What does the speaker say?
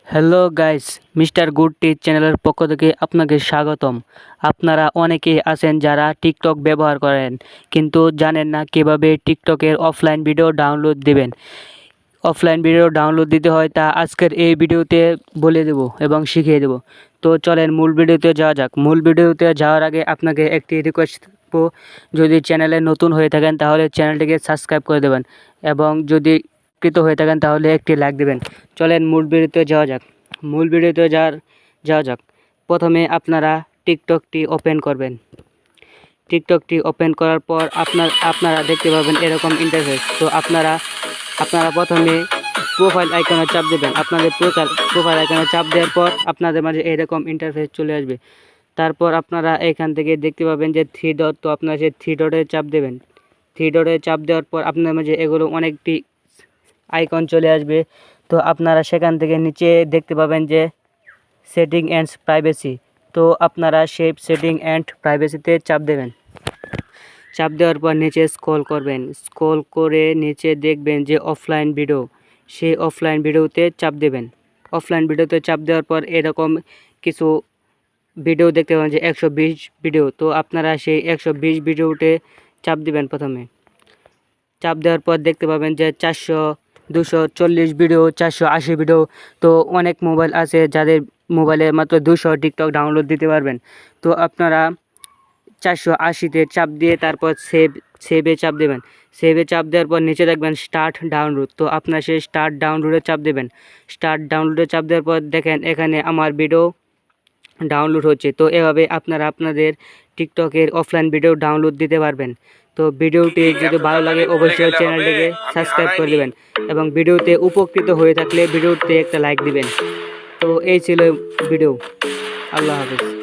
Hello guys, mister good টি চ্যানেলের পক্ষ থেকে আপনাকে স্বাগতম। আপনারা অনেকেই আছেন যারা টিকটক ব্যবহার করেন কিন্তু জানেন না কিভাবে টিকটকের অফলাইন ভিডিও ডাউনলোড দিবেন। অফলাইন ভিডিও ডাউনলোড দিতে হয় তা আজকের এই ভিডিওতে বলে দেব এবং শিখিয়ে দেব। তো চলেন মূল ভিডিওতে যাওয়া যাক। মূল ভিডিওতে যাওয়ার আগে আপনাকে একটি রিকোয়েস্ট করব, যদি চ্যানেলে নতুন হয়ে থাকেন তাহলে চ্যানেলটিকে সাবস্ক্রাইব করে দেবেন এবং যদি কৃত হয়ে থাকেন তাহলে একটি লাইক দেবেন। চলেন মূল ভিডিওতে যাওয়া যাক। মূল ভিডিওতে যাওয়া যাক। প্রথমে আপনারা টিকটকটি ওপেন করবেন। টিকটকটি ওপেন করার পর আপনারা দেখতে পাবেন এরকম ইন্টারফেস। তো আপনারা প্রথমে প্রোফাইল আইকনে চাপ দেবেন। আপনাদের প্রোফাইল আইকনে চাপ দেওয়ার পর আপনাদের মাঝে এরকম ইন্টারফেস চলে আসবে। তারপর আপনারা এখান থেকে দেখতে পাবেন যে থ্রি ডট, তো আপনারা সেই থ্রি ডটে চাপ দেবেন। থ্রি ডটে চাপ দেওয়ার পর আপনার মাঝে এগুলো অনেকটি আইকন চলে আসবে। তো আপনারা সেখান থেকে নিচে দেখতে পাবেন যে সেটিং অ্যান্ড প্রাইভেসি। তো আপনারা সেই সেটিং অ্যান্ড প্রাইভেসিতে চাপ দেবেন। চাপ দেওয়ার পর নিচে স্ক্রল করবেন। স্ক্রল করে নিচে দেখবেন যে অফলাইন ভিডিও, সেই অফলাইন ভিডিওতে চাপ দেবেন। অফলাইন ভিডিওতে চাপ দেওয়ার পর এরকম কিছু ভিডিও দেখতে পাবেন যে 120 ভিডিও। তো আপনারা সেই 120 ভিডিওতে চাপ দিবেন। প্রথমে চাপ দেওয়ার পর দেখতে পাবেন যে 400, 240 ভিডিও, 480 ভিডিও। তো অনেক মোবাইল আছে যাদের মোবাইলে মাত্র 200 টিকটক ডাউনলোড দিতে পারবেন। তো আপনারা 480-তে চাপ দিয়ে তারপর সেভে চাপ দেবেন। সেভে চাপ দেওয়ার পর নিচে দেখবেন স্টার্ট ডাউনলোড। তো আপনার সেই স্টার্ট ডাউনলোডে চাপ দেবেন। স্টার্ট ডাউনলোডে চাপ দেওয়ার পর দেখেন এখানে আমার ভিডিও ডাউনলোড হচ্ছে। তো এভাবে আপনারা আপনাদের টিকটকের অফলাইন ভিডিও ডাউনলোড দিতে পারবেন। তো ভিডিওটি যদি ভালো লাগে অবশ্যই চ্যানেলটিকে সাবস্ক্রাইব করে দেবেন এবং ভিডিওতে উপকৃত হয়ে থাকলে ভিডিওতে একটা লাইক দিবেন। তো এই ছিল ভিডিও। আল্লাহ হাফেজ।